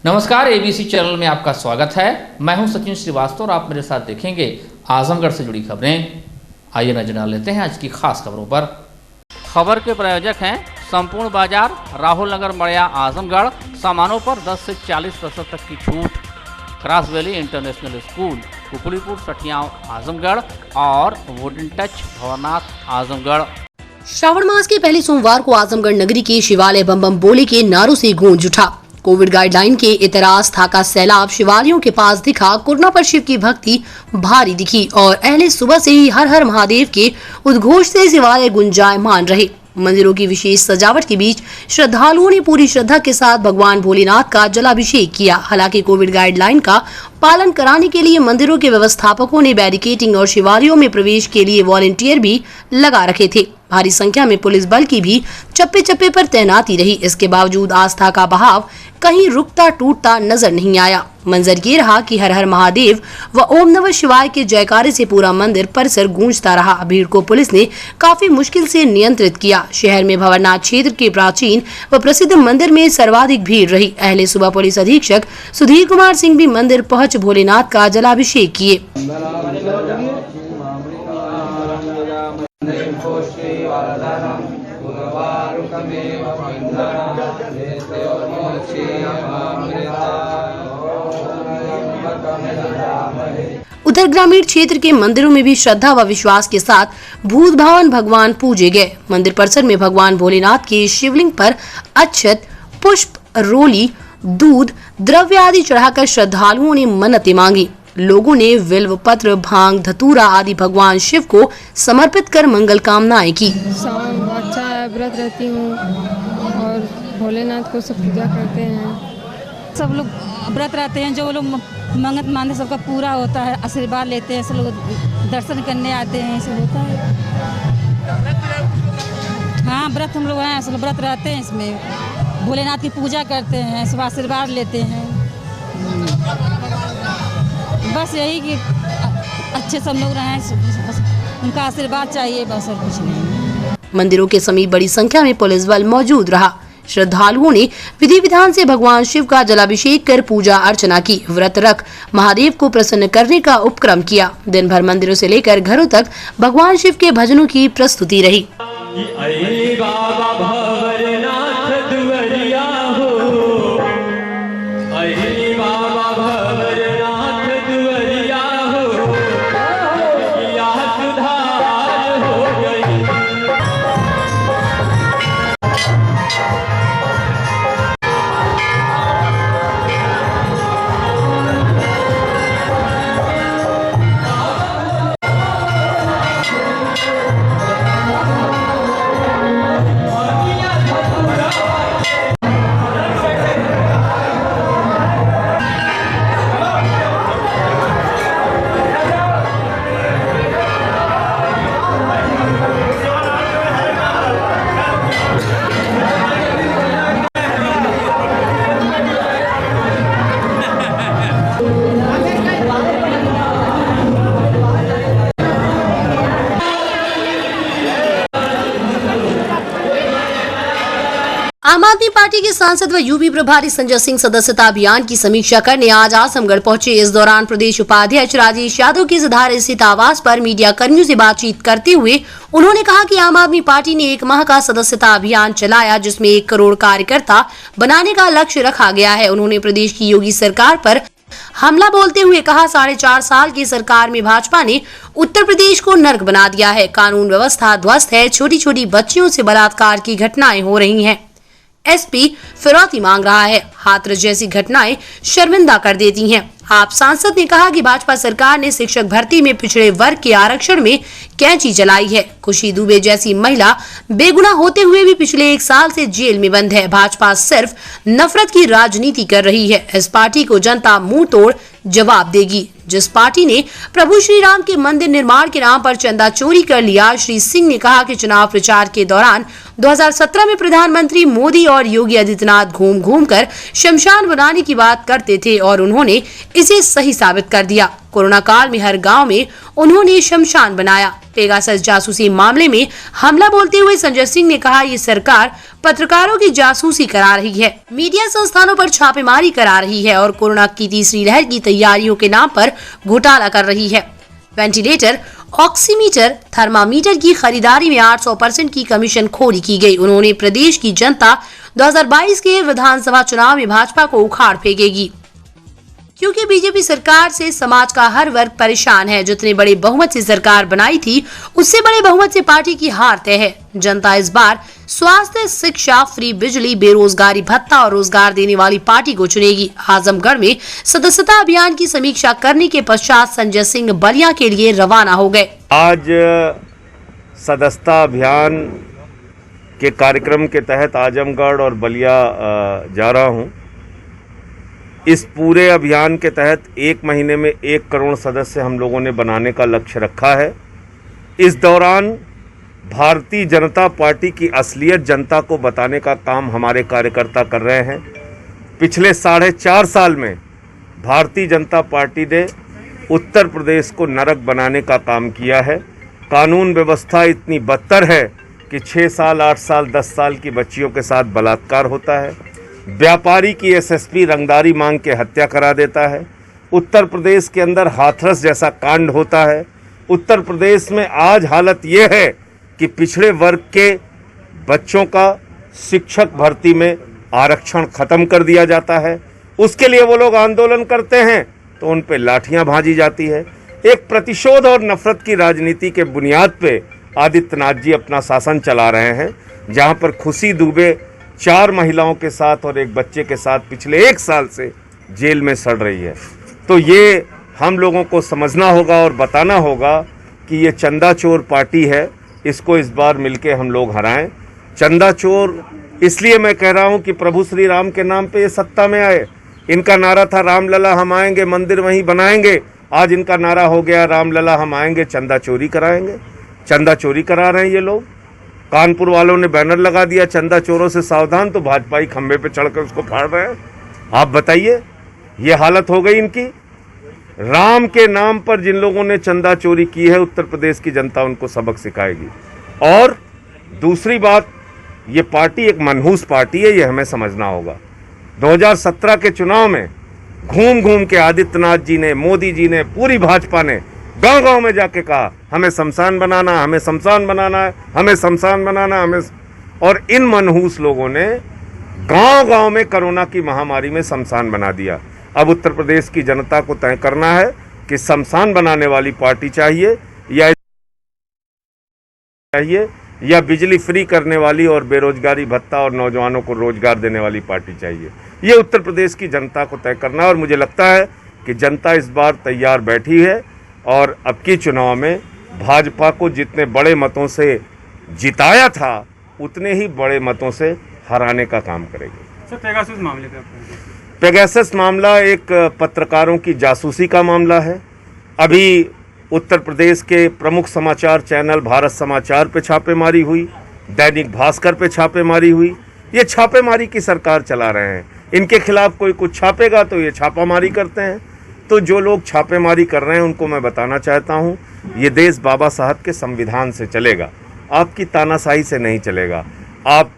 नमस्कार, ABC channel में आपका स्वागत है। मैं हूं सचिन श्रीवास्तव और आप मेरे साथ देखेंगे आजमगढ़ से जुड़ी खबरें। आइए नजर डाल लेते हैं आज की खास खबरों पर। खबर के प्रायोजक हैं संपूर्ण बाजार, राहुल नगर, मड़िया, आजमगढ़। सामानों पर 10 से 40% तक की छूट। Cross valley international school, Kukulipur, Sathiyaon, Azamgarh और वुडन टच, भवनाथ, आजमगढ़। श्रावण मास के पहले सोमवार को आजमगढ़ नगरी के शिवालय बम बम बोले के नारों से गूंज उठा। कोविड गाइडलाइन के इतराज था का सैलाब शिवालयों के पास दिखा। कोरोना पर शिव की भक्ति भारी दिखी और अहले सुबह से ही हर हर महादेव के उद्घोष से शिवालय गुंजायमान रहे। मंदिरों की विशेष सजावट के बीच श्रद्धालुओं ने पूरी श्रद्धा के साथ भगवान भोलेनाथ का जलाभिषेक किया। हालांकि कोविड गाइडलाइन का पालन कराने के लिए मंदिरों के व्यवस्थापकों ने बैरिकेडिंग और शिवालयों में प्रवेश के लिए वॉलंटियर भी लगा रखे थे। भारी संख्या में पुलिस बल की भी चप्पे चप्पे पर तैनाती रही। इसके बावजूद आस्था का बहाव कहीं रुकता टूटता नजर नहीं आया। मंजर ये रहा कि हर हर महादेव व ओम नमः शिवाय के जयकारे से पूरा मंदिर परिसर गूंजता रहा। भीड़ को पुलिस ने काफी मुश्किल से नियंत्रित किया। शहर में भंवरनाथ क्षेत्र के प्राचीन व प्रसिद्ध मंदिर में सर्वाधिक भीड़ रही। अहले सुबह पुलिस अधीक्षक सुधीर कुमार सिंह भी मंदिर पहुंच भोलेनाथ का जलाभिषेक किए। उधर ग्रामीण क्षेत्र के मंदिरों में भी श्रद्धा व विश्वास के साथ भूत भावन भगवान पूजे गए। मंदिर परिसर में भगवान भोलेनाथ के शिवलिंग पर अक्षत, पुष्प, रोली, दूध, द्रव्य आदि चढ़ाकर श्रद्धालुओं ने मन्नतें मांगी। लोगों ने बिल्व पत्र, भांग, धतूरा आदि भगवान शिव को समर्पित कर मंगल कामनाएं की। अच्छा है, व्रत रहती हूँ और भोलेनाथ को सब पूजा करते हैं। सब लोग व्रत रहते हैं, जो लोग मंगत मानते सबका पूरा होता है, आशीर्वाद लेते हैं, सब लोग दर्शन करने आते हैं, सब होता है। हाँ, व्रत हम लोग हैं, सब व्रत रहते हैं, इसमें भोलेनाथ की पूजा करते हैं, सब आशीर्वाद लेते हैं। बस यही कि अच्छे सब लोग रहें, उनका आशीर्वाद चाहिए, बस और कुछ नहीं। मंदिरों के समीप बड़ी संख्या में पुलिस बल मौजूद रहा। श्रद्धालुओं ने विधि विधान से भगवान शिव का जलाभिषेक कर पूजा अर्चना की। व्रत रख महादेव को प्रसन्न करने का उपक्रम किया। दिन भर मंदिरों से लेकर घरों तक भगवान शिव के भजनों की प्रस्तुति रही। आम आदमी पार्टी के सांसद व यूपी प्रभारी संजय सिंह सदस्यता अभियान की समीक्षा करने आज आजमगढ़ पहुंचे। इस दौरान प्रदेश उपाध्यक्ष राजेश यादव के सिधार स्थित आवास पर मीडिया कर्मियों से बातचीत करते हुए उन्होंने कहा कि आम आदमी पार्टी ने 1 माह का सदस्यता अभियान चलाया, जिसमें 1 करोड़ कार्यकर्ता बनाने का लक्ष्य रखा गया है। उन्होंने प्रदेश की योगी सरकार पर हमला बोलते हुए कहा, 4.5 साल की सरकार में भाजपा ने उत्तर प्रदेश को नर्क बना दिया है। कानून व्यवस्था ध्वस्त है। छोटी छोटी बच्चियों से बलात्कार की घटनाएं हो रही हैं। एसपी फिरौती मांग रहा है। हाथरस जैसी घटनाएं शर्मिंदा कर देती हैं। आप सांसद ने कहा कि भाजपा सरकार ने शिक्षक भर्ती में पिछड़े वर्ग के आरक्षण में कैंची चलाई है। खुशी दुबे जैसी महिला बेगुनाह होते हुए भी पिछले 1 साल से जेल में बंद है। भाजपा सिर्फ नफरत की राजनीति कर रही है। इस पार्टी को जनता मुंह तोड़ जवाब देगी। जिस पार्टी ने प्रभु श्री राम के मंदिर निर्माण के नाम पर चंदा चोरी कर लिया। श्री सिंह ने कहा कि चुनाव प्रचार के दौरान 2017 में प्रधानमंत्री मोदी और योगी आदित्यनाथ घूम घूम कर शमशान बनाने की बात करते थे और उन्होंने इसे सही साबित कर दिया। कोरोना काल में हर गांव में उन्होंने शमशान बनाया। पेगासस जासूसी मामले में हमला बोलते हुए संजय सिंह ने कहा, ये सरकार पत्रकारों की जासूसी करा रही है, मीडिया संस्थानों पर छापेमारी करा रही है और कोरोना की तीसरी लहर की तैयारियों के नाम पर घोटाला कर रही है। वेंटिलेटर, ऑक्सीमीटर, थर्मामीटर की खरीदारी में 800% की कमीशन खोरी की गई। उन्होंने प्रदेश की जनता 2022 के विधानसभा चुनाव में भाजपा को उखाड़ फेंकेगी, क्योंकि बीजेपी सरकार से समाज का हर वर्ग परेशान है। जितने बड़े बहुमत से सरकार बनाई थी, उससे बड़े बहुमत से पार्टी की हार तय है। जनता इस बार स्वास्थ्य, शिक्षा, फ्री बिजली, बेरोजगारी भत्ता और रोजगार देने वाली पार्टी को चुनेगी। आजमगढ़ में सदस्यता अभियान की समीक्षा करने के पश्चात संजय सिंह बलिया के लिए रवाना हो गए। आज सदस्यता अभियान के कार्यक्रम के तहत आजमगढ़ और बलिया जा रहा हूं। इस पूरे अभियान के तहत 1 महीने में 1 करोड़ सदस्य हम लोगों ने बनाने का लक्ष्य रखा है। इस दौरान भारतीय जनता पार्टी की असलियत जनता को बताने का काम हमारे कार्यकर्ता कर रहे हैं। पिछले 4.5 साल में भारतीय जनता पार्टी ने उत्तर प्रदेश को नरक बनाने का काम किया है। कानून व्यवस्था इतनी बदतर है कि 6 साल, 8 साल, 10 साल की बच्चियों के साथ बलात्कार होता है। व्यापारी की एसएसपी रंगदारी मांग के हत्या करा देता है। उत्तर प्रदेश के अंदर हाथरस जैसा कांड होता है। उत्तर प्रदेश में आज हालत ये है कि पिछड़े वर्ग के बच्चों का शिक्षक भर्ती में आरक्षण खत्म कर दिया जाता है। उसके लिए वो लोग आंदोलन करते हैं तो उन पे लाठियां भाजी जाती है। एक प्रतिशोध और नफरत की राजनीति के बुनियाद पे आदित्यनाथ जी अपना शासन चला रहे हैं, जहां पर खुशी दुबे 4 महिलाओं के साथ और एक बच्चे के साथ पिछले 1 साल से जेल में सड़ रही है। तो ये हम लोगों को समझना होगा और बताना होगा कि ये चंदा चोर पार्टी है, इसको इस बार मिलके हम लोग हराएं। चंदा चोर इसलिए मैं कह रहा हूं कि प्रभु श्री राम के नाम पे ये सत्ता में आए। इनका नारा था रामलला हम आएंगे, मंदिर वहीं बनाएंगे। आज इनका नारा हो गया रामलला हम आएंगे, चंदा चोरी कराएंगे। चंदा चोरी करा रहे हैं ये लोग। कानपुर वालों ने बैनर लगा दिया चंदा चोरों से सावधान, तो भाजपाई खंबे पे चढ़कर उसको फाड़ रहे हैं। आप बताइए, ये हालत हो गई इनकी। राम के नाम पर जिन लोगों ने चंदा चोरी की है, उत्तर प्रदेश की जनता उनको सबक सिखाएगी। और दूसरी बात, ये पार्टी एक मनहूस पार्टी है, ये हमें समझना होगा। 2017 के चुनाव में घूम घूम के आदित्यनाथ जी ने, मोदी जी ने, पूरी भाजपा ने गांव गांव में जाके कहा हमें शमशान बनाना, हमें शमशान बनाना है, हमें शमशान बनाना, हमें। और इन मनहूस लोगों ने गांव गांव में कोरोना की महामारी में शमशान बना दिया। अब उत्तर प्रदेश की जनता को तय करना है कि शमशान बनाने वाली पार्टी चाहिए या बिजली फ्री करने वाली और बेरोजगारी भत्ता और नौजवानों को रोजगार देने वाली पार्टी चाहिए। ये उत्तर प्रदेश की जनता को तय करना है और मुझे लगता है कि जनता इस बार तैयार बैठी है और अब की चुनाव में भाजपा को जितने बड़े मतों से जिताया था उतने ही बड़े मतों से हराने का काम करेगी। सर, पेगासस मामले पे पेगासस मामला एक पत्रकारों की जासूसी का मामला है। अभी उत्तर प्रदेश के प्रमुख समाचार चैनल भारत समाचार पे छापेमारी हुई, दैनिक भास्कर पे छापेमारी हुई। ये छापेमारी की सरकार चला रहे हैं। इनके खिलाफ कोई कुछ छापेगा तो ये छापामारी करते हैं। तो जो लोग छापेमारी कर रहे हैं उनको मैं बताना चाहता हूँ, ये देश बाबा साहब के संविधान से चलेगा, आपकी तानाशाही से नहीं चलेगा। आप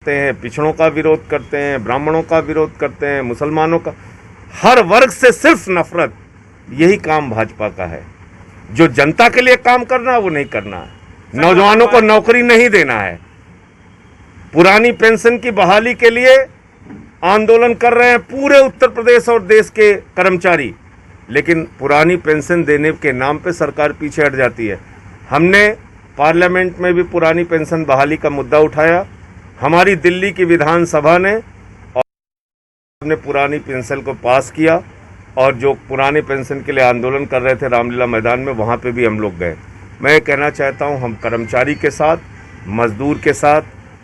हैं, पिछड़ों का विरोध करते हैं, ब्राह्मणों का विरोध करते हैं, मुसलमानों का, हर वर्ग से सिर्फ नफरत, यही काम भाजपा का है। जो जनता के लिए काम करना है वो नहीं करना है। नौजवानों को नौकरी नहीं देना है। पुरानी पेंशन की बहाली के लिए आंदोलन कर रहे हैं पूरे उत्तर प्रदेश और देश के कर्मचारी, लेकिन पुरानी पेंशन देने के नाम पे सरकार पीछे हट जाती है। हमने पार्लियामेंट में भी पुरानी पेंशन बहाली का मुद्दा उठाया। हमारी दिल्ली की विधानसभा ने पुरानी पेंशन को पास किया और जो पुरानी पेंशन के लिए आंदोलन कर रहे थे रामलीला मैदान में, वहाँ पे भी हम लोग गए। मैं ये कहना चाहता हूँ, हम कर्मचारी के साथ, मजदूर के साथ,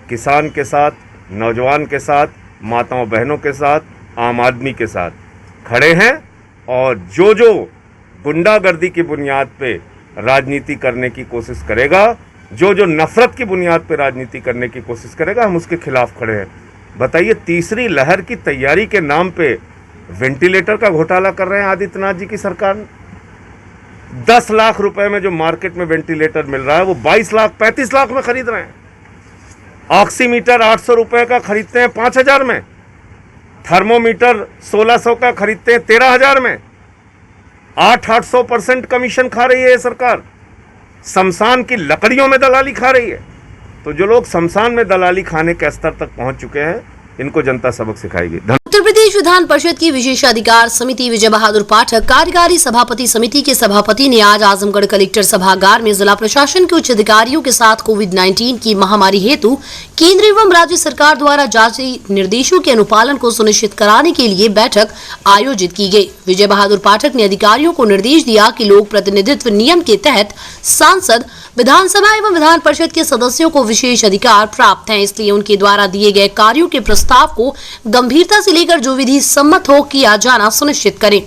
किसान के साथ, नौजवान के साथ, माताओं बहनों के साथ, आम आदमी के साथ खड़े हैं। और जो जो गुंडागर्दी की बुनियाद पे राजनीति करने की कोशिश करेगा, जो जो नफरत की बुनियाद पे राजनीति करने की कोशिश करेगा, हम उसके खिलाफ खड़े हैं। बताइए, तीसरी लहर की तैयारी के नाम पे वेंटिलेटर का घोटाला कर रहे हैं आदित्यनाथ जी की सरकार ने। 10 लाख रुपए में जो मार्केट में वेंटिलेटर मिल रहा है वो 22 लाख 35 लाख में खरीद रहे हैं। ऑक्सीमीटर 800 रुपए का खरीदते हैं 5000 में। थर्मोमीटर 1600 का खरीदते हैं 13000 में। 800% कमीशन खा रही है ये सरकार। शमशान की लकड़ियों में दलाली खा रही है। तो जो लोग शमशान में दलाली खाने के स्तर तक पहुंच चुके हैं, इनको जनता सबक सिखाएगी। उत्तर प्रदेश विधान परिषद की विशेषाधिकार समिति विजय बहादुर पाठक कार्यकारी सभापति समिति के सभापति ने आज आजमगढ़ कलेक्टर सभागार में जिला प्रशासन के उच्च अधिकारियों के साथ कोविड-19 की महामारी हेतु केंद्र एवं राज्य सरकार द्वारा जारी निर्देशों के अनुपालन को सुनिश्चित कराने के लिए बैठक आयोजित की गई। विजय बहादुर पाठक ने अधिकारियों को निर्देश दिया कि लोक प्रतिनिधित्व नियम के तहत सांसद, विधानसभा एवं विधान परिषद के सदस्यों को विशेष अधिकार प्राप्त हैं, इसलिए उनके द्वारा दिए गए कार्यों के प्रस्ताव को गंभीरता से लेकर जो विधि सम्मत हो किया जाना सुनिश्चित करें।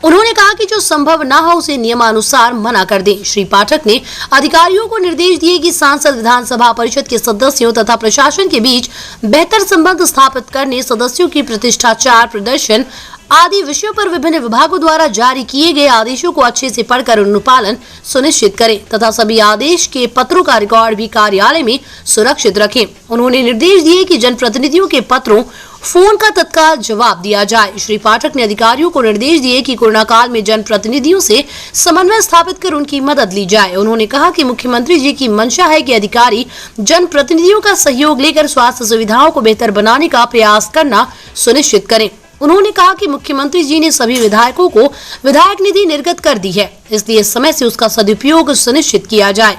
उन्होंने कहा कि जो संभव न हो उसे नियमानुसार मना कर दें। श्री पाठक ने अधिकारियों को निर्देश दिए कि सांसद, विधानसभा परिषद के सदस्यों तथा प्रशासन के बीच बेहतर संबंध स्थापित करने, सदस्यों की प्रतिष्ठाचार प्रदर्शन आदि विषयों पर विभिन्न विभागों द्वारा जारी किए गए आदेशों को अच्छे से पढ़कर अनुपालन सुनिश्चित करें तथा सभी आदेश के पत्रों का रिकॉर्ड भी कार्यालय में सुरक्षित रखें। उन्होंने निर्देश दिए कि जनप्रतिनिधियों के पत्रों, फोन का तत्काल जवाब दिया जाए। श्री पाठक ने अधिकारियों को निर्देश दिए कि कोरोना काल में जनप्रतिनिधियों से समन्वय स्थापित कर उनकी मदद ली जाए। उन्होंने कहा कि मुख्यमंत्री जी की मंशा है कि अधिकारी जनप्रतिनिधियों का सहयोग लेकर स्वास्थ्य सुविधाओं को बेहतर बनाने का प्रयास करना सुनिश्चित करें। उन्होंने कहा कि मुख्यमंत्री जी ने सभी विधायकों को विधायक निधि निर्गत कर दी है, इसलिए समय से उसका सदुपयोग सुनिश्चित किया जाए।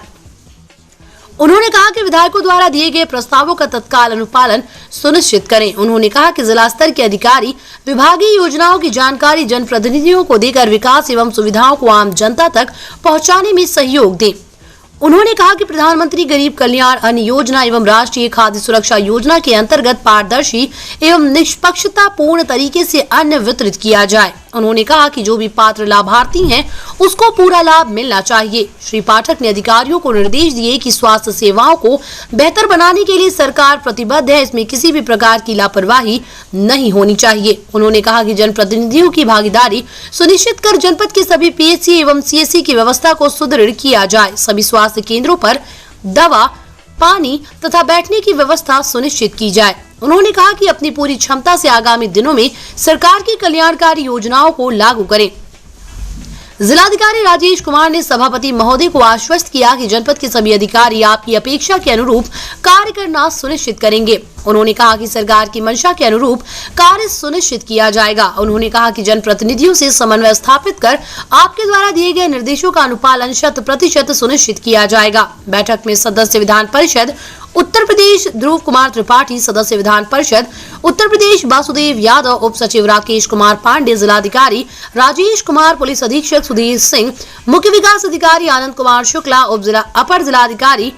उन्होंने कहा कि विधायकों द्वारा दिए गए प्रस्तावों का तत्काल अनुपालन सुनिश्चित करें। उन्होंने कहा कि जिला स्तर के अधिकारी विभागीय योजनाओं की जानकारी जनप्रतिनिधियों को देकर विकास एवं सुविधाओं को आम जनता तक पहुंचाने में सहयोग दें। उन्होंने कहा कि प्रधानमंत्री गरीब कल्याण अन्न योजना एवं राष्ट्रीय खाद्य सुरक्षा योजना के अंतर्गत पारदर्शी एवं निष्पक्षता पूर्ण तरीके से अन्न वितरित किया जाए। उन्होंने कहा कि जो भी पात्र लाभार्थी हैं उसको पूरा लाभ मिलना चाहिए। श्री पाठक ने अधिकारियों को निर्देश दिए कि स्वास्थ्य सेवाओं को बेहतर बनाने के लिए सरकार प्रतिबद्ध है, इसमें किसी भी प्रकार की लापरवाही नहीं होनी चाहिए। उन्होंने कहा कि जनप्रतिनिधियों की भागीदारी सुनिश्चित कर जनपद के सभी पीएचसी एवं सीएचसी की व्यवस्था को सुदृढ़ किया जाए। सभी स्वास्थ्य केंद्रों पर दवा, पानी तथा बैठने की व्यवस्था सुनिश्चित की जाए। उन्होंने कहा कि अपनी पूरी क्षमता से आगामी दिनों में सरकार की कल्याणकारी योजनाओं को लागू करें। जिलाधिकारी राजेश कुमार ने सभापति महोदय को आश्वस्त किया कि जनपद के सभी अधिकारी आपकी अपेक्षा के अनुरूप कार्य करना सुनिश्चित करेंगे। उन्होंने कहा कि सरकार की मंशा के अनुरूप कार्य सुनिश्चित किया जाएगा। उन्होंने कहा कि जनप्रतिनिधियों से समन्वय स्थापित कर आपके द्वारा दिए गए निर्देशों का अनुपालन 100% सुनिश्चित किया जाएगा। बैठक में सदस्य विधान परिषद उत्तर प्रदेश ध्रुव कुमार त्रिपाठी, सदस्य विधान परिषद उत्तर प्रदेश वासुदेव यादव, उप सचिव राकेश कुमार पांडे, जिलाधिकारी राजेश कुमार, पुलिस अधीक्षक सुधीर सिंह, मुख्य विकास अधिकारी आनंद कुमार शुक्ला, अपर जिलाधिकारी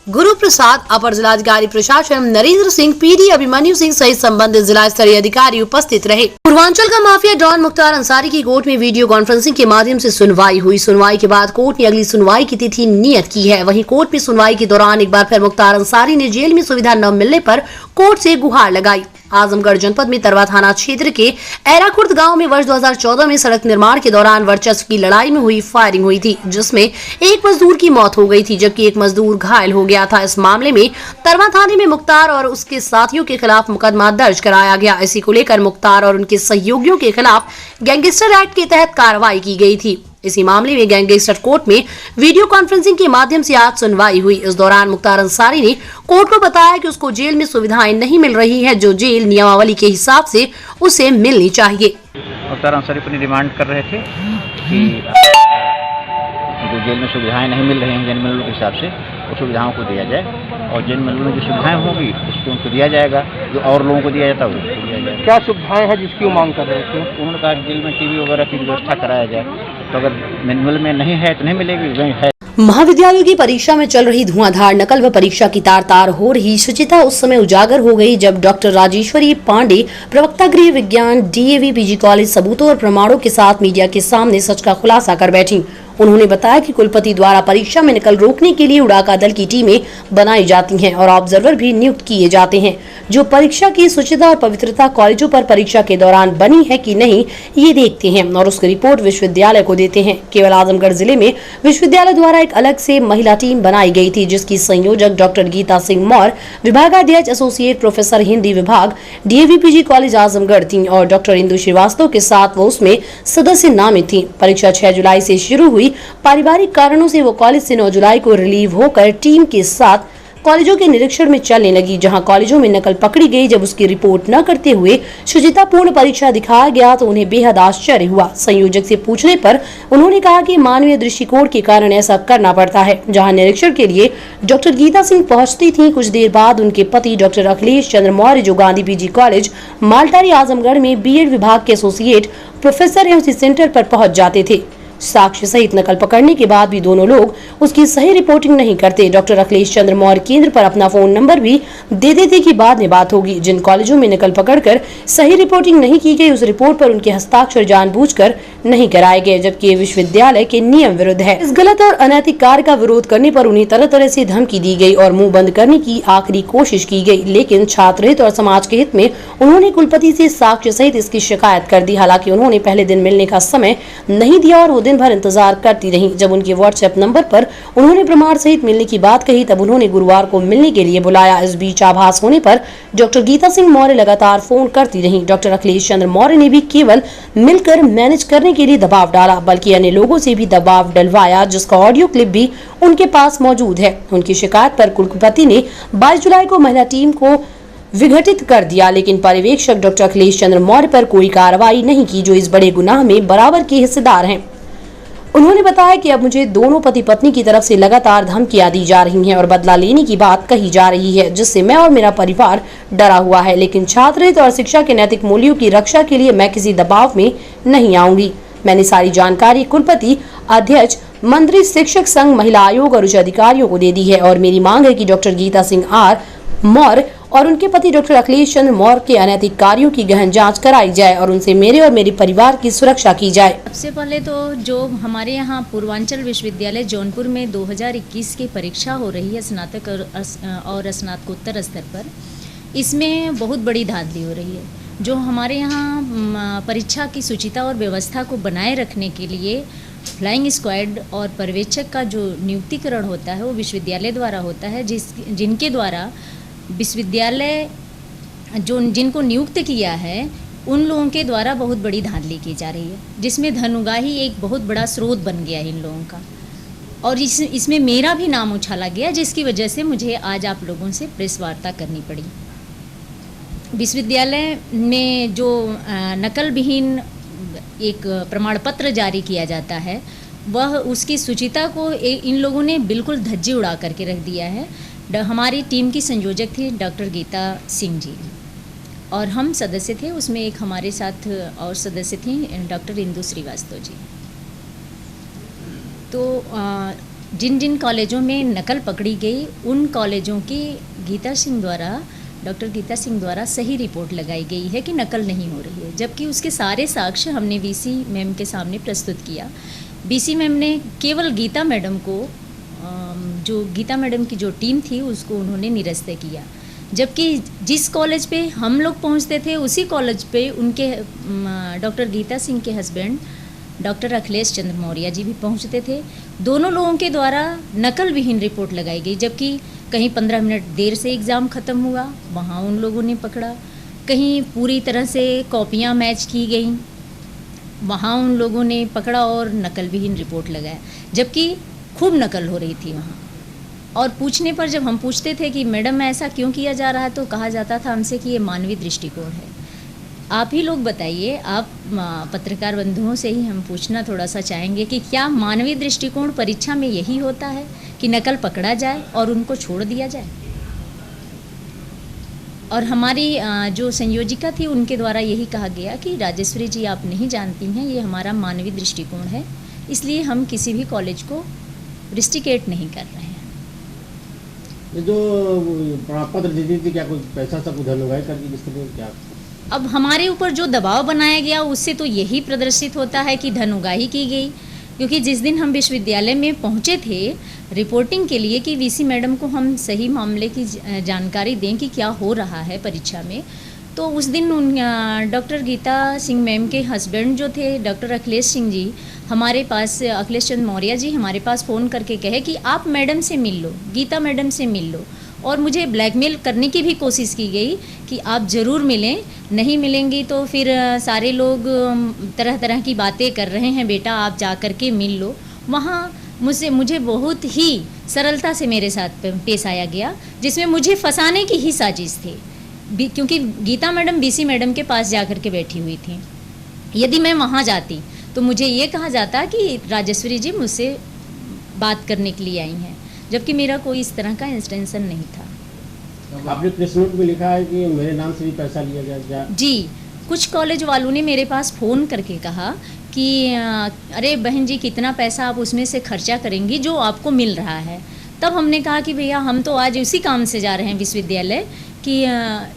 गुरु प्रसाद, अपर जिलाधिकारी प्रशासन नरेंद्र सिंह, पीडी अभिमन्यु सिंह सहित संबंधित जिला स्तरीय अधिकारी उपस्थित रहे। पूर्वांचल का माफिया डॉन मुख्तार अंसारी की कोर्ट में वीडियो कॉन्फ्रेंसिंग के माध्यम से सुनवाई हुई। सुनवाई के बाद कोर्ट ने अगली सुनवाई की तिथि नियत की है। वहीं कोर्ट में सुनवाई के दौरान एक बार फिर मुख्तार अंसारी ने जेल में सुविधा न मिलने पर कोर्ट से गुहार लगाई। आजमगढ़ जनपद में तरवा थाना क्षेत्र के एराखुर्द गांव में वर्ष 2014 में सड़क निर्माण के दौरान वर्चस्व की लड़ाई में हुई फायरिंग हुई थी, जिसमें एक मजदूर की मौत हो गई थी जबकि एक मजदूर घायल हो गया था। इस मामले में तरवा थाने में मुख्तार और उसके साथियों के खिलाफ मुकदमा दर्ज कराया गया। इसी को लेकर मुख्तार और उनके सहयोगियों के खिलाफ गैंगस्टर एक्ट के तहत कार्रवाई की गई थी। इसी मामले में गैंगस्टर कोर्ट में वीडियो कॉन्फ्रेंसिंग के माध्यम से आज सुनवाई हुई। इस दौरान मुख्तार अंसारी ने कोर्ट को बताया कि उसको जेल में सुविधाएं नहीं मिल रही है, जो जेल नियमावली के हिसाब से उसे मिलनी चाहिए। मुख्तार अंसारी अपनी डिमांड कर रहे थे कि जो जेल में सुविधाएं नहीं मिल रही हैं जेल में के हिसाब से, उस सुविधाओं को दिया जाए और जेल में जो सुविधाएं होंगी उसको उनको दिया जाएगा, जो और लोगों को दिया जाता है उसको दिया जाएगा। क्या सुविधाएं हैं जिसकी वो मांग कर रहे थे? उन्होंने कहा जेल में टीवी वगैरह की व्यवस्था कराया जाए, तो अगर मैनुअल में नहीं है तो नहीं मिलेगी, वहीं है। महाविद्यालयों की परीक्षा में चल रही धुआंधार नकल व परीक्षा की तार हो रही शुचिता उस समय उजागर हो गई जब डॉक्टर राजेश्वरी पांडे, प्रवक्ता गृह विज्ञान, डीएवी पीजी कॉलेज, सबूतों और प्रमाणों के साथ मीडिया के सामने सच का खुलासा कर बैठी। उन्होंने बताया कि कुलपति द्वारा परीक्षा में नकल रोकने के लिए उड़ाका दल की टीमें बनाई जाती हैं और ऑब्जर्वर भी नियुक्त किए जाते हैं, जो परीक्षा की शुचिता और पवित्रता कॉलेजों पर परीक्षा के दौरान बनी है कि नहीं ये देखते हैं और उसकी रिपोर्ट विश्वविद्यालय को देते हैं। केवल आजमगढ़ जिले में विश्वविद्यालय द्वारा एक अलग से महिला टीम बनाई गई थी, जिसकी संयोजक डॉक्टर गीता सिंह मौर्य, विभागाध्यक्ष एसोसिएट प्रोफेसर हिंदी विभाग DAVPG कॉलेज आजमगढ़ थी और डॉक्टर इंदु श्रीवास्तव के साथ वो उसमें सदस्य नामित थी। परीक्षा 6 जुलाई से शुरू हुई। पारिवारिक कारणों से वो कॉलेज से 9 जुलाई को रिलीव होकर टीम के साथ कॉलेजों के निरीक्षण में चलने लगी, जहां कॉलेजों में नकल पकड़ी गई। जब उसकी रिपोर्ट न करते हुए शुचितापूर्ण परीक्षा दिखाया गया तो उन्हें बेहद आश्चर्य हुआ। संयोजक से पूछने पर उन्होंने कहा कि मानवीय दृष्टिकोण के कारण ऐसा करना पड़ता है। जहां निरीक्षण के लिए डॉक्टर गीता सिंह पहुंचती थी, कुछ देर बाद उनके पति डॉक्टर अखिलेश चंद्र मौर्य, जो गांधी पीजी कॉलेज मालटारी आजमगढ़ में BEd विभाग के एसोसिएट प्रोफेसर हैं, उसी सेंटर पर पहुंच जाते थे। साक्ष्य सहित नकल पकड़ने के बाद भी दोनों लोग उसकी सही रिपोर्टिंग नहीं करते। डॉक्टर अखिलेश चंद्र मौर्य केंद्र पर अपना फोन नंबर भी दे देते कि बाद में बात होगी। जिन कॉलेजों में नकल पकड़कर सही रिपोर्टिंग नहीं की गई, उस रिपोर्ट पर उनके हस्ताक्षर जानबूझकर नहीं कराए गए, जबकि ये विश्वविद्यालय के नियम विरुद्ध है। इस गलत और अनैतिक कार्य का विरोध करने पर उन्हें तरह तरह से धमकी दी गई और मुंह बंद करने की आखिरी कोशिश की गई, लेकिन छात्र हित और समाज के हित में उन्होंने कुलपति से साक्ष्य सहित इसकी शिकायत कर दी। हालांकि उन्होंने पहले दिन मिलने का समय नहीं दिया और वो दिन भर इंतजार करती रही। जब उनके व्हाट्सएप नंबर पर उन्होंने प्रमाण सहित मिलने की बात कही, तब उन्होंने गुरुवार को मिलने के लिए बुलाया। इस बीच आभास होने पर डॉक्टर गीता सिंह मौर्य लगातार फोन करती रही। डॉक्टर अखिलेश चंद्र मौर्य ने भी केवल मिलकर मैनेज करने के लिए दबाव डाला, बल्कि अन्य लोगों से भी दबाव डलवाया, जिसका ऑडियो क्लिप भी उनके पास मौजूद है। उनकी शिकायत पर कुलपति ने 22 जुलाई को महिला टीम को विघटित कर दिया, लेकिन पर्यवेक्षक डॉक्टर अखिलेश चंद्र मौर्य पर कोई कार्रवाई नहीं की, जो इस बड़े गुनाह में बराबर के हिस्सेदार हैं। उन्होंने बताया कि अब मुझे दोनों पति पत्नी की तरफ से लगातार धमकियां दी जा रही हैं और बदला लेने की बात कही जा रही है, जिससे मैं और मेरा परिवार डरा हुआ है। लेकिन छात्र हित और शिक्षा के नैतिक मूल्यों की रक्षा के लिए मैं किसी दबाव में नहीं आऊंगी। मैंने सारी जानकारी कुलपति, अध्यक्ष, मंत्री, शिक्षक संघ, महिला आयोग और उच्च अधिकारियों को दे दी है और मेरी मांग है कि डॉक्टर गीता सिंह मौर्य और उनके पति डॉक्टर अखिलेश चंद्र मौर्य के अनैतिक कार्यों की गहन जांच कराई जाए और उनसे मेरे और मेरे परिवार की सुरक्षा की जाए। सबसे पहले तो जो हमारे यहाँ पूर्वांचल विश्वविद्यालय जौनपुर में 2021 की परीक्षा हो रही है स्नातक और स्नातकोत्तर स्तर पर, इसमें बहुत बड़ी धांधली हो रही है। जो हमारे यहाँ परीक्षा की शुचिता और व्यवस्था को बनाए रखने के लिए फ्लाइंग स्क्वाड और पर्यवेक्षक का जो नियुक्तिकरण होता है वो विश्वविद्यालय द्वारा होता है, जिनके द्वारा विश्वविद्यालय जिनको नियुक्त किया है उन लोगों के द्वारा बहुत बड़ी धांधली की जा रही है, जिसमें धन-उगाही एक बहुत बड़ा स्रोत बन गया है इन लोगों का। और इसमें मेरा भी नाम उछाला गया, जिसकी वजह से मुझे आज आप लोगों से प्रेस वार्ता करनी पड़ी। विश्वविद्यालय में जो नकल विहीन एक प्रमाण पत्र जारी किया जाता है, वह उसकी शुचिता को इन लोगों ने बिल्कुल धज्जी उड़ा करके रख दिया है। हमारी टीम की संयोजक थी डॉक्टर गीता सिंह जी और हम सदस्य थे, उसमें एक हमारे साथ और सदस्य थी डॉक्टर इंदु श्रीवास्तव जी। तो जिन जिन कॉलेजों में नकल पकड़ी गई, उन कॉलेजों की डॉक्टर गीता सिंह द्वारा सही रिपोर्ट लगाई गई है कि नकल नहीं हो रही है, जबकि उसके सारे साक्ष्य हमने VC मैम के सामने प्रस्तुत किया। VC मैम ने केवल गीता मैडम को, जो गीता मैडम की जो टीम थी, उसको उन्होंने निरस्त किया, जबकि जिस कॉलेज पे हम लोग पहुंचते थे उसी कॉलेज पे उनके डॉक्टर गीता सिंह के हस्बैंड डॉक्टर अखिलेश चंद्र मौर्य जी भी पहुंचते थे। दोनों लोगों के द्वारा नकल विहीन रिपोर्ट लगाई गई, जबकि कहीं 15 मिनट देर से एग्ज़ाम ख़त्म हुआ, वहाँ उन लोगों ने पकड़ा। कहीं पूरी तरह से कॉपियाँ मैच की गई, वहाँ उन लोगों ने पकड़ा और नकल विहीन रिपोर्ट लगाया, जबकि खूब नकल हो रही थी वहाँ। और पूछने पर जब हम पूछते थे कि मैडम ऐसा क्यों किया जा रहा है, तो कहा जाता था हमसे कि ये मानवीय दृष्टिकोण है। आप ही लोग बताइए, आप पत्रकार बंधुओं से ही हम पूछना थोड़ा सा चाहेंगे कि क्या मानवीय दृष्टिकोण परीक्षा में यही होता है कि नकल पकड़ा जाए और उनको छोड़ दिया जाए? और हमारी जो संयोजिका थी, उनके द्वारा यही कहा गया कि राजेश्वरी जी, आप नहीं जानती हैं, ये हमारा मानवीय दृष्टिकोण है, इसलिए हम किसी भी कॉलेज को रिस्ट्रिकेट नहीं कर रहे हैं। ये जो पत्र दे दी थी, क्या कुछ पैसा सब उधर लगाए करके जिस तरह क्या? अब हमारे ऊपर जो दबाव बनाया गया, उससे तो यही प्रदर्शित होता है कि धन उगाही की गई। क्योंकि जिस दिन हम विश्वविद्यालय में पहुंचे थे रिपोर्टिंग के लिए कि वीसी मैडम को हम सही मामले की जानकारी दें कि क्या हो रहा है परीक्षा में, तो उस दिन डॉक्टर गीता सिंह मैम के हस्बैंड जो थे डॉक्टर अखिलेश सिंह जी हमारे पास, अखिलेश चंद्र मौर्य जी हमारे पास फ़ोन करके कहे कि आप मैडम से मिल लो, गीता मैडम से मिल लो। और मुझे ब्लैकमेल करने की भी कोशिश की गई कि आप ज़रूर मिलें, नहीं मिलेंगी तो फिर सारे लोग तरह तरह की बातें कर रहे हैं, बेटा आप जा कर के मिल लो। वहाँ मुझे बहुत ही सरलता से मेरे साथ पेश आया गया, जिसमें मुझे फंसाने की ही साजिश थी, क्योंकि गीता मैडम बीसी मैडम के पास जा कर के बैठी हुई थी। यदि मैं वहाँ जाती तो मुझे ये कहा जाता कि राजेश्वरी जी मुझसे बात करने के लिए आई हैं, जबकि मेरा कोई इस तरह का इंटेंशन नहीं था। आपने प्रेस नोट में लिखा है कि मेरे नाम से भी पैसा लिया जाए। जी, कुछ कॉलेज वालों ने मेरे पास फ़ोन करके कहा कि अरे बहन जी कितना पैसा आप उसमें से खर्चा करेंगी जो आपको मिल रहा है। तब हमने कहा कि भैया हम तो आज उसी काम से जा रहे हैं विश्वविद्यालय कि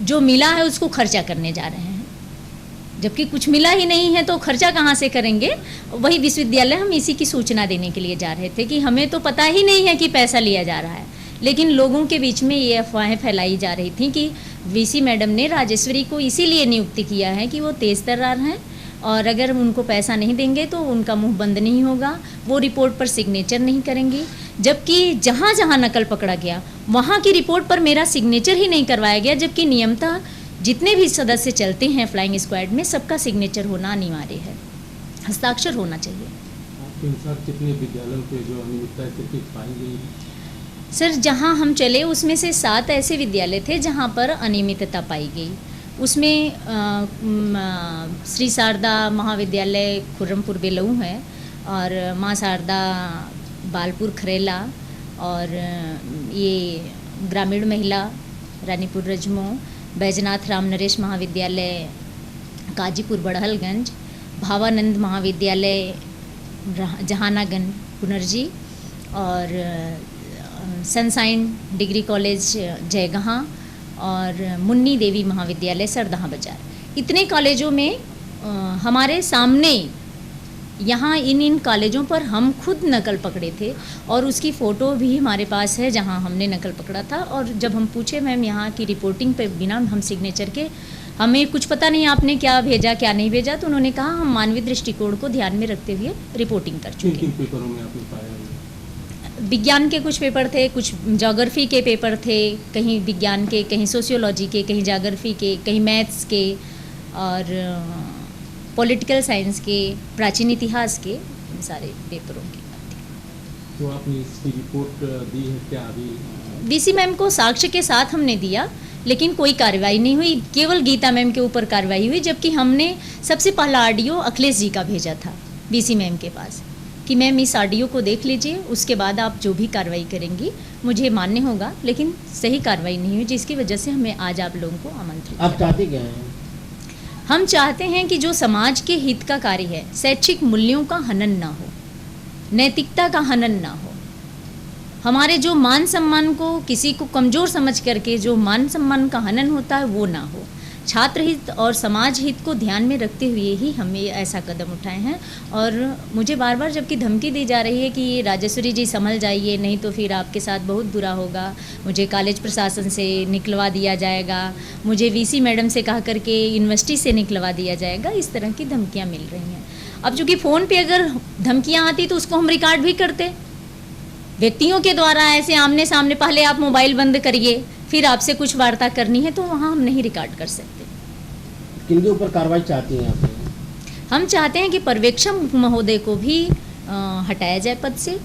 जो मिला है उसको खर्चा करने जा रहे हैं, जबकि कुछ मिला ही नहीं है तो खर्चा कहाँ से करेंगे। वही विश्वविद्यालय हम इसी की सूचना देने के लिए जा रहे थे कि हमें तो पता ही नहीं है कि पैसा लिया जा रहा है, लेकिन लोगों के बीच में ये अफवाहें फैलाई जा रही थी कि वीसी मैडम ने राजेश्वरी को इसीलिए नियुक्त किया है कि वो तेज़ तर्रार हैं और अगर उनको पैसा नहीं देंगे तो उनका मुंह बंद नहीं होगा, वो रिपोर्ट पर सिग्नेचर नहीं करेंगी। जबकि जहाँ जहाँ नकल पकड़ा गया वहाँ की रिपोर्ट पर मेरा सिग्नेचर ही नहीं करवाया गया, जबकि नियमतः जितने भी सदस्य चलते हैं फ्लाइंग स्क्वाड में सबका सिग्नेचर होना अनिवार्य है, हस्ताक्षर होना चाहिए। आपके अनुसार कितने विद्यालयों पे जो अनियमितता पाई गई? सर जहाँ हम चले उसमें से 7 ऐसे विद्यालय थे जहाँ पर अनियमितता पाई गई। उसमें श्री शारदा महाविद्यालय खुर्रमपुर बेलऊ है और माँ शारदा बालपुर खरेला और ये ग्रामीण महिला रानीपुर रजमो, बैजनाथ राम नरेश महाविद्यालय काजीपुर बड़हलगंज, भावानंद महाविद्यालय जहानागंज पुनर्जी और सनसाइन डिग्री कॉलेज जयगहाँ और मुन्नी देवी महाविद्यालय सरदहा बाजार। इतने कॉलेजों में हमारे सामने यहाँ इन कॉलेजों पर हम खुद नकल पकड़े थे और उसकी फ़ोटो भी हमारे पास है जहाँ हमने नकल पकड़ा था। और जब हम पूछे मैम यहाँ की रिपोर्टिंग पे बिना हम सिग्नेचर के हमें कुछ पता नहीं आपने क्या भेजा क्या नहीं भेजा, तो उन्होंने कहा हम मानवीय दृष्टिकोण को ध्यान में रखते हुए रिपोर्टिंग कर चुके हैं। किन पेपरों में आपने पाया? विज्ञान के कुछ पेपर थे, कुछ ज्योग्राफी के पेपर थे, कहीं विज्ञान के, कहीं सोशियोलॉजी के, कहीं ज्योग्राफी के, कहीं मैथ्स के और पॉलिटिकल साइंस के, प्राचीन इतिहास के, सारे पेपरों की। तो आपने इसकी रिपोर्ट दी है क्या अभी? वीसी मैम को साक्ष्य के साथ हमने दिया, लेकिन कोई कार्रवाई नहीं हुई, केवल गीता मैम के ऊपर कार्रवाई हुई। जबकि हमने सबसे पहला ऑडियो अखिलेश जी का भेजा था वीसी मैम के पास कि मैम इस ऑडियो को देख लीजिए, उसके बाद आप जो भी कार्रवाई करेंगी मुझे मान्य होगा, लेकिन सही कार्रवाई नहीं हुई, जिसकी वजह से हमें आज आप लोगों को आमंत्रित। आप चाहते क्या हैं? हम चाहते हैं कि जो समाज के हित का कार्य है, शैक्षिक मूल्यों का हनन ना हो, नैतिकता का हनन ना हो, हमारे जो मान सम्मान को किसी को कमज़ोर समझ करके जो मान सम्मान का हनन होता है वो ना हो, छात्र हित और समाज हित को ध्यान में रखते हुए ही हमें ऐसा कदम उठाए हैं। और मुझे बार बार जबकि धमकी दी जा रही है कि राजेश्वरी जी संभल जाइए, नहीं तो फिर आपके साथ बहुत बुरा होगा, मुझे कॉलेज प्रशासन से निकलवा दिया जाएगा, मुझे वीसी मैडम से कहा करके यूनिवर्सिटी से निकलवा दिया जाएगा, इस तरह की धमकियाँ मिल रही हैं। अब चूँकि फ़ोन पे अगर धमकियाँ आती तो उसको हम रिकॉर्ड भी करते, व्यक्तियों के द्वारा ऐसे आमने सामने, पहले आप मोबाइल बंद करिए फिर आपसे कुछ वार्ता करनी है, तो वहाँ हम नहीं रिकॉर्ड कर सकते। किनके ऊपर कार्रवाई चाहती हैं आप? हम चाहते हैं कि पर्यवेक्षक महोदय को भी हटाया जाए पद से,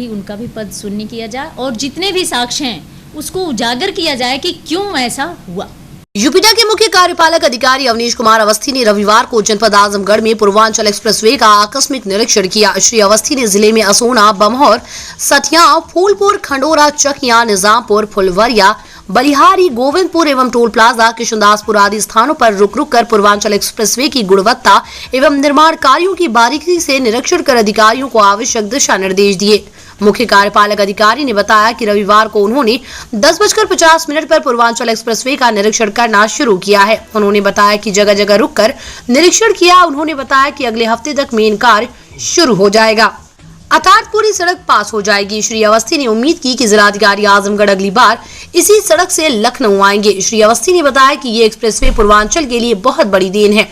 उनका भी पद शून्य किया जाए और जितने भी साक्ष्य हैं उसको उजागर किया जाए कि क्यों ऐसा हुआ। यूपीडा के मुख्य कार्यपालक अधिकारी अवनीश कुमार अवस्थी ने रविवार को जनपद आजमगढ़ में पूर्वांचल एक्सप्रेसवे का आकस्मिक निरीक्षण किया। श्री अवस्थी ने जिले में असोना, बमहौर, सठिया, फूलपुर, खंडोरा, चकिया, निजामपुर, फुलवरिया, बलिहारी, गोविंदपुर एवं टोल प्लाजा, किशनदासपुर आदि स्थानों पर रुक रुक कर पूर्वांचल एक्सप्रेसवे की गुणवत्ता एवं निर्माण कार्यों की बारीकी से निरीक्षण कर अधिकारियों को आवश्यक दिशा निर्देश दिए। मुख्य कार्यपालक अधिकारी ने बताया कि रविवार को उन्होंने 10:50 पर पूर्वांचल एक्सप्रेसवे का निरीक्षण करना शुरू किया है। उन्होंने बताया कि जगह जगह रुककर निरीक्षण किया। उन्होंने बताया कि अगले हफ्ते तक मेन कार्य शुरू हो जाएगा। अर्थात पूरी सड़क पास हो जाएगी। श्री अवस्थी ने उम्मीद की कि जिलाधिकारी आजमगढ़ अगली बार इसी सड़क से लखनऊ आएंगे। श्री अवस्थी ने बताया कि ये एक्सप्रेसवे पूर्वांचल के लिए बहुत बड़ी देन है।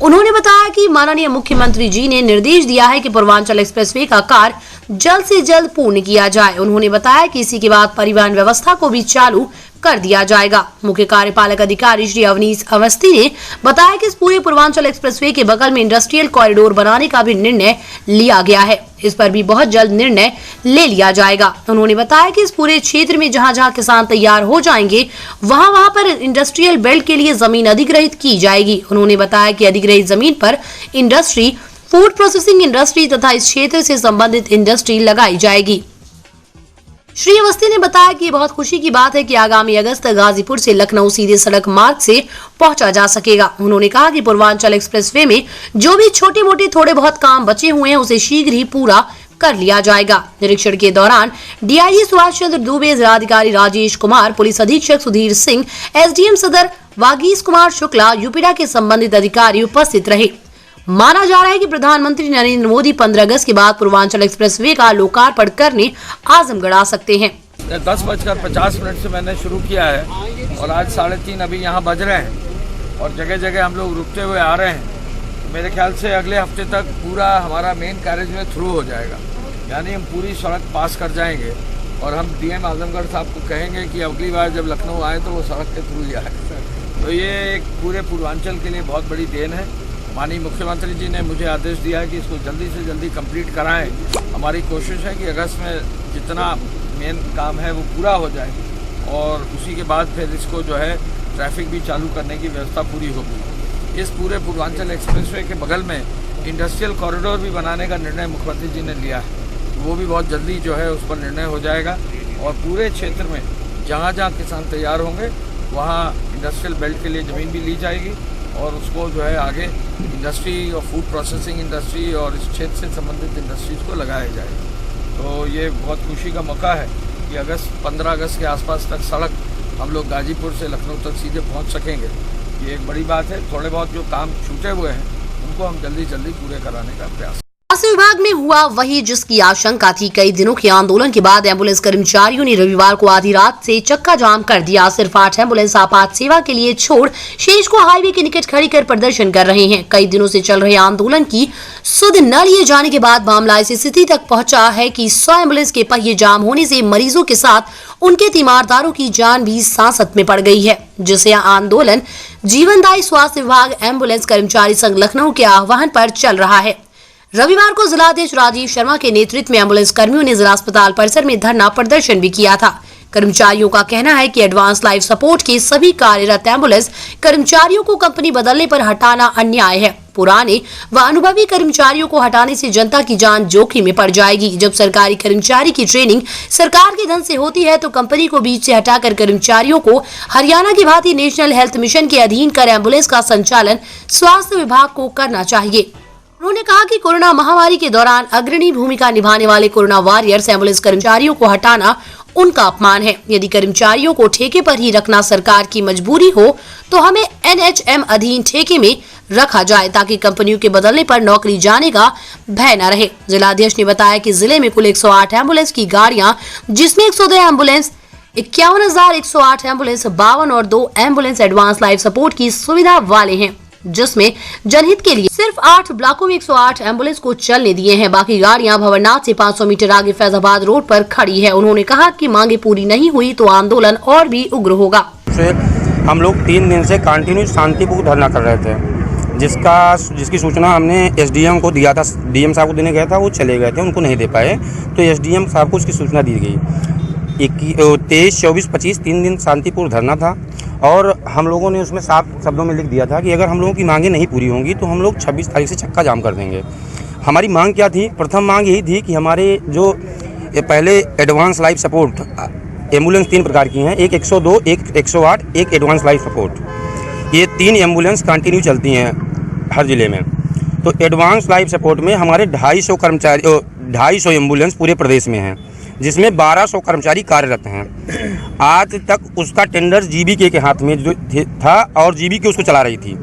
उन्होंने बताया कि माननीय मुख्यमंत्री जी ने निर्देश दिया है कि पूर्वांचल एक्सप्रेसवे का कार्य जल्द से जल्द पूर्ण किया जाए। उन्होंने बताया कि इसी के बाद परिवहन व्यवस्था को भी चालू कर दिया जाएगा। मुख्य कार्यपालक अधिकारी श्री अवनीश अवस्थी ने बताया कि इस पूरे पूर्वांचल एक्सप्रेसवे के बगल में इंडस्ट्रियल कॉरिडोर बनाने का भी निर्णय लिया गया है। इस पर भी बहुत जल्द निर्णय ले लिया जाएगा। उन्होंने बताया कि इस पूरे क्षेत्र में जहां जहां किसान तैयार हो जाएंगे वहां पर इंडस्ट्रियल बेल्ट के लिए जमीन अधिग्रहित की जाएगी। उन्होंने बताया कि अधिग्रहित जमीन पर इंडस्ट्री, फूड प्रोसेसिंग इंडस्ट्री तथा इस क्षेत्र से संबंधित इंडस्ट्री लगाई जाएगी। श्री अवस्थी ने बताया कि बहुत खुशी की बात है कि आगामी अगस्त तक गाजीपुर से लखनऊ सीधे सड़क मार्ग से पहुंचा जा सकेगा। उन्होंने कहा कि पूर्वांचल एक्सप्रेसवे में जो भी छोटे मोटे थोड़े बहुत काम बचे हुए हैं उसे शीघ्र ही पूरा कर लिया जाएगा। निरीक्षण के दौरान डीआईजी सुभाष चंद्र दुबे, जिलाधिकारी राजेश कुमार, पुलिस अधीक्षक सुधीर सिंह, एसडीएम सदर वागीश कुमार शुक्ला, यूपीडा के संबंधित अधिकारी उपस्थित रहे। माना जा रहा है कि प्रधानमंत्री नरेंद्र मोदी 15 अगस्त के बाद पूर्वांचल एक्सप्रेसवे का लोकार्पण करने आजमगढ़ आ सकते हैं। 10:50 से मैंने शुरू किया है और आज 3:30 अभी यहाँ बज रहे हैं और जगह जगह हम लोग रुकते हुए आ रहे हैं। मेरे ख्याल से अगले हफ्ते तक पूरा हमारा मेन कैरेज में थ्रू हो जाएगा, यानी हम पूरी सड़क पास कर जाएंगे और हम डीएम आजमगढ़ साहब को कहेंगे कि अगली बार जब लखनऊ आए तो वो सड़क के थ्रू ही आए। तो ये एक पूरे पूर्वांचल के लिए बहुत बड़ी देन है। माननीय मुख्यमंत्री जी ने मुझे आदेश दिया है कि इसको जल्दी से जल्दी कंप्लीट कराएं। हमारी कोशिश है कि अगस्त में जितना मेन काम है वो पूरा हो जाए और उसी के बाद फिर इसको जो है ट्रैफिक भी चालू करने की व्यवस्था पूरी होगी। इस पूरे पूर्वांचल एक्सप्रेसवे के बगल में इंडस्ट्रियल कॉरिडोर भी बनाने का निर्णय मुख्यमंत्री जी ने लिया है। वो भी बहुत जल्दी जो है उस पर निर्णय हो जाएगा और पूरे क्षेत्र में जहाँ जहाँ किसान तैयार होंगे वहाँ इंडस्ट्रियल बेल्ट के लिए ज़मीन भी ली जाएगी और उसको जो है आगे इंडस्ट्री और फूड प्रोसेसिंग इंडस्ट्री और इस क्षेत्र से संबंधित इंडस्ट्रीज़ को लगाया जाएगा। तो ये बहुत खुशी का मौका है कि 15 अगस्त के आसपास तक सड़क हम लोग गाजीपुर से लखनऊ तक सीधे पहुंच सकेंगे। ये एक बड़ी बात है। थोड़े बहुत जो काम छूटे हुए हैं उनको हम जल्दी जल्दी पूरे कराने का प्रयास। स्वास्थ्य विभाग में हुआ वही जिसकी आशंका थी। कई दिनों के आंदोलन के बाद एम्बुलेंस कर्मचारियों ने रविवार को आधी रात से चक्का जाम कर दिया। सिर्फ 8 एम्बुलेंस आपात सेवा के लिए छोड़ शेष को हाईवे के निकट खड़ी कर प्रदर्शन कर रहे हैं। कई दिनों से चल रहे आंदोलन की सुध न लिए जाने के बाद मामला इस स्थिति तक पहुंचा है कि 100 एम्बुलेंस के पहिए जाम होने से मरीजों के साथ उनके तीमारदारों की जान भी सांसत में पड़ गई है, जिसे आंदोलन जीवनदायी स्वास्थ्य विभाग एम्बुलेंस कर्मचारी संघ लखनऊ के आह्वान पर चल रहा है। रविवार को जिलाध्यक्ष राजीव शर्मा के नेतृत्व में एम्बुलेंस कर्मियों ने जिला अस्पताल परिसर में धरना प्रदर्शन भी किया था। कर्मचारियों का कहना है कि एडवांस लाइफ सपोर्ट के सभी कार्यरत एम्बुलेंस कर्मचारियों को कंपनी बदलने पर हटाना अन्याय है। पुराने व अनुभवी कर्मचारियों को हटाने से जनता की जान जोखिम में पड़ जाएगी। जब सरकारी कर्मचारी की ट्रेनिंग सरकार के धन से होती है तो कंपनी को बीच से हटाकर कर्मचारियों को हरियाणा की भांति नेशनल हेल्थ मिशन के अधीन कर एम्बुलेंस का संचालन स्वास्थ्य विभाग को करना चाहिए। उन्होंने कहा कि कोरोना महामारी के दौरान अग्रणी भूमिका निभाने वाले कोरोना वॉरियर्स एम्बुलेंस कर्मचारियों को हटाना उनका अपमान है। यदि कर्मचारियों को ठेके पर ही रखना सरकार की मजबूरी हो तो हमें एनएचएम अधीन ठेके में रखा जाए ताकि कंपनियों के बदलने पर नौकरी जाने का भय न रहे। जिलाध्यक्ष ने बताया कि जिले में कुल 108 एम्बुलेंस की गाड़ियां, जिसमें 102 एम्बुलेंस, 51,108 एम्बुलेंस, 52 और 2 एम्बुलेंस एडवांस लाइफ सपोर्ट की सुविधा वाले हैं, जिसमें जनहित के लिए सिर्फ 8 ब्लॉकों में 108 एम्बुलेंस को चलने दिए हैं। बाकी गाड़ियां भंवरनाथ से 500 मीटर आगे फैजाबाद रोड पर खड़ी है। उन्होंने कहा कि मांगे पूरी नहीं हुई तो आंदोलन और भी उग्र होगा। हम लोग 3 दिन से कंटिन्यू शांतिपूर्ण धरना कर रहे थे, जिसकी सूचना हमने एसडीएम को दिया था। डीएम साहब को देने गया था, वो चले गए थे, उनको नहीं दे पाए, तो एसडीएम साहब को उसकी सूचना दी गई। 23, 24, 25 3 दिन शांतिपूर्ण धरना था और हम लोगों ने उसमें साफ शब्दों में लिख दिया था कि अगर हम लोगों की मांगें नहीं पूरी होंगी तो हम लोग 26 तारीख से चक्का जाम कर देंगे। हमारी मांग क्या थी? प्रथम मांग यही थी कि हमारे जो पहले एडवांस लाइफ सपोर्ट एम्बुलेंस 3 प्रकार की हैं, एक 102, एक 108, एक एडवांस लाइफ सपोर्ट, ये 3 एम्बुलेंस कंटिन्यू चलती हैं हर ज़िले में। तो एडवांस लाइफ सपोर्ट में हमारे 250 कर्मचारी 250 एम्बुलेंस पूरे प्रदेश में हैं, जिसमें 1200 कर्मचारी कार्यरत हैं। आज तक उसका टेंडर जीबीके के हाथ में जो था और जीबीके उसको चला रही थी।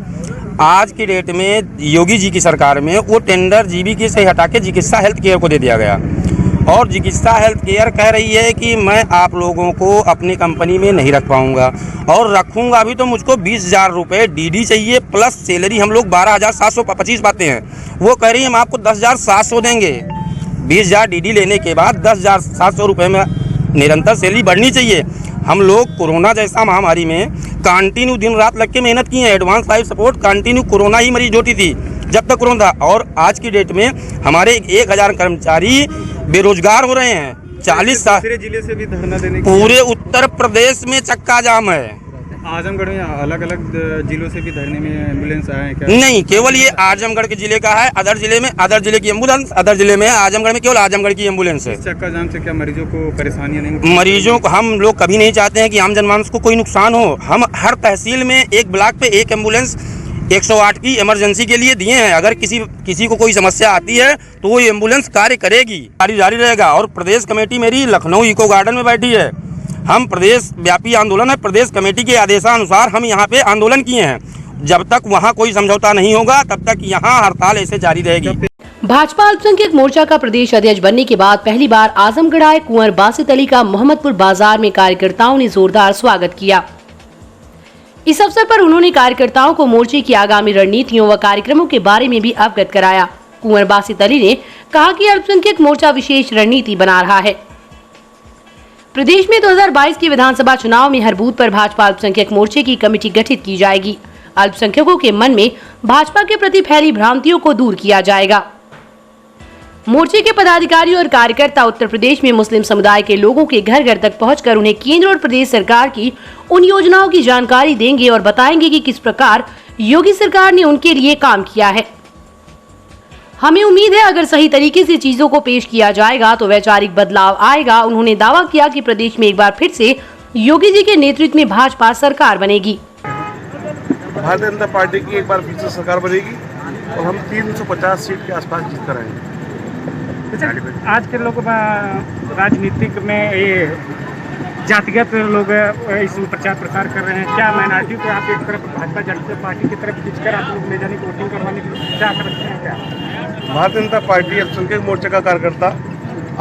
आज की डेट में योगी जी की सरकार में वो टेंडर जीबीके से हटा के चिकित्सा हेल्थ केयर को दे दिया गया। और चिकित्सा हेल्थ केयर कह रही है कि मैं आप लोगों को अपनी कंपनी में नहीं रख पाऊंगा, और रखूंगा भी तो मुझको 20,000 रुपये DD चाहिए, प्लस सैलरी हम लोग 12,725 पाते हैं। वो कह रही है हम आपको 10,700 देंगे। 20,000 DD लेने के बाद 10,700 रुपये में निरंतर सैलरी बढ़नी चाहिए। हम लोग कोरोना जैसा महामारी में कंटिन्यू दिन रात लग के मेहनत की है। Advance life support continue corona ही मरीज होती थी जब तक कोरोना था, और आज की डेट में हमारे 1,000 कर्मचारी बेरोजगार हो रहे हैं। 40 साल जिले से भी धरना देने पूरे उत्तर प्रदेश में चक्का जाम है। आजमगढ़ में अलग अलग जिलों से भी धरने में एम्बुलेंस आए हैं क्या? नहीं, केवल ये आजमगढ़ के जिले का है। अदर जिले की एम्बुलेंस अदर जिले में है। आजमगढ़ में केवल आजमगढ़ की एम्बुलेंस है। चक्का जाम से क्या मरीजों को परेशानियां नहीं? मरीजों को हम लोग कभी नहीं चाहते हैं कि आम जनमानस को कोई नुकसान हो। हम हर तहसील में एक ब्लॉक पे एक एम्बुलेंस 108 की इमरजेंसी के लिए दिए हैं। अगर किसी को कोई समस्या आती है तो वो एम्बुलेंस कार्य करेगी, जारी रहेगा। और प्रदेश कमेटी मेरी लखनऊ इको गार्डन में बैठी है। हम प्रदेश व्यापी आंदोलन है, प्रदेश कमेटी के आदेशानुसार हम यहाँ पे आंदोलन किए हैं। जब तक वहाँ कोई समझौता नहीं होगा तब तक यहाँ हड़ताल ऐसे जारी रहेगी। भाजपा अल्पसंख्यक मोर्चा का प्रदेश अध्यक्ष बनने के बाद पहली बार आजमगढ़ आए कुंवर बासित अली का मोहम्मदपुर बाजार में कार्यकर्ताओं ने जोरदार स्वागत किया। इस अवसर पर उन्होंने कार्यकर्ताओं को मोर्चे की आगामी रणनीतियों व कार्यक्रमों के बारे में भी अवगत कराया। कुंवर बासित अली ने कहा कि अल्पसंख्यक मोर्चा विशेष रणनीति बना रहा है। प्रदेश में 2022 के विधानसभा चुनाव में हर बूथ पर भाजपा अल्पसंख्यक मोर्चे की कमेटी गठित की जाएगी। अल्पसंख्यकों के मन में भाजपा के प्रति फैली भ्रांतियों को दूर किया जाएगा। मोर्चे के पदाधिकारी और कार्यकर्ता उत्तर प्रदेश में मुस्लिम समुदाय के लोगों के घर घर तक पहुंचकर उन्हें केंद्र और प्रदेश सरकार की उन योजनाओं की जानकारी देंगे और बताएंगे कि किस प्रकार योगी सरकार ने उनके लिए काम किया है। हमें उम्मीद है अगर सही तरीके से चीजों को पेश किया जाएगा तो वैचारिक बदलाव आएगा। उन्होंने दावा किया कि प्रदेश में एक बार फिर से योगी जी के नेतृत्व में भाजपा सरकार बनेगी। भारतीय जनता पार्टी की एक बार फिर से सरकार बनेगी और हम 350 सीट के आसपास जीत कर आएंगे। आज के लोग राजनीतिक में ये जातिगत लोग इसमें प्रचार प्रसार कर रहे हैं। क्या माइनॉरिटी को आप एक तरफ भाजपा जनता पार्टी की तरफ खींचकर आप लोग ले जाने की वोटिंग करवाने की क्या करते हैं? क्या भारतीय जनता पार्टी अल्पसंख्यक मोर्चा का कार्यकर्ता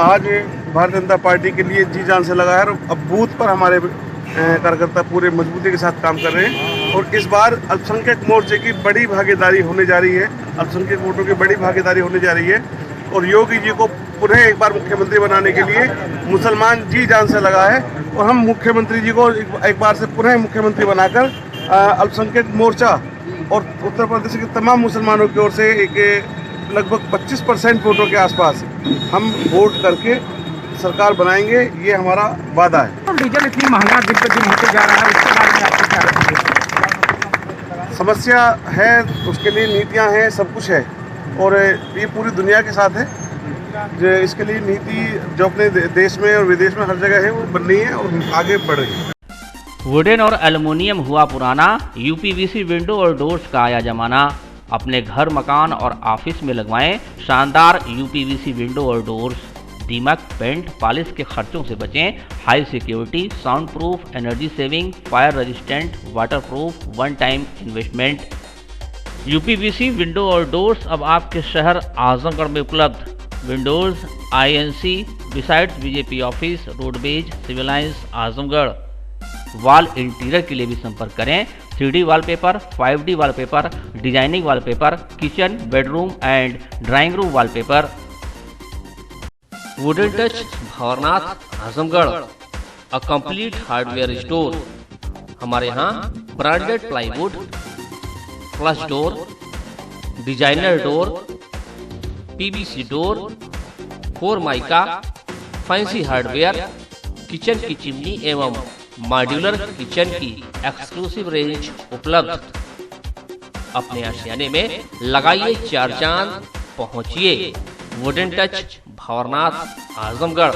आज भारतीय जनता पार्टी के लिए जी जान से लगा है और अब बूथ पर हमारे कार्यकर्ता पूरे मजबूती के साथ काम कर रहे हैं। और इस बार अल्पसंख्यक मोर्चे की बड़ी भागीदारी होने जा रही है, अल्पसंख्यक वोटों की बड़ी भागीदारी होने जा रही है। और योगी जी को पुनः एक बार मुख्यमंत्री बनाने के लिए मुसलमान जी जान से लगा है और हम मुख्यमंत्री जी को एक बार से पुनः मुख्यमंत्री बनाकर अल्पसंख्यक मोर्चा और उत्तर प्रदेश के तमाम मुसलमानों की ओर से एक लगभग 25% वोटों के आसपास हम वोट करके सरकार बनाएंगे, ये हमारा वादा है। डीजल इतनी महंगा दिन पर दिन होते जा रहा है, उसके बारे में आपको क्या लगता है? समस्या है, उसके लिए नीतियाँ हैं, सब कुछ है और ये पूरी दुनिया के साथ है। जो इसके लिए नीति जो अपने देश में और विदेश में हर जगह है वो बन रही है और आगे बढ़ रही है। वुडन और एल्युमिनियम हुआ पुराना, यूपीवीसी विंडो और डोर्स का आया जमाना। अपने घर, मकान और ऑफिस में लगवाएं शानदार यूपीवीसी विंडो और डोर्स। दीमक, पेंट, पॉलिश के खर्चों से बचें। High security, sound proof, energy saving, fire resistant, water proof, one time investment. UPVC window और डोर्स अब आपके शहर आजमगढ़ में उपलब्ध। Windows INC besides BJP office, roadways, civil lines, Azamgarh. Wall interior के लिए भी संपर्क करें। 3D wallpaper, 5D wallpaper, designing wallpaper, kitchen, bedroom and drawing room wallpaper. Wooden touch, Bhanwarnath, Azamgarh, a complete hardware store. हमारे यहाँ branded plywood, flush door, designer door, PVC door, 4 mica, fancy hardware, kitchen की chimney एवं modular kitchen की exclusive range उपलब्ध। अपने आशियाने में लगाइए 4 चांद, पहुंचिए वुडन टच, भंवरनाथ, आजमगढ़।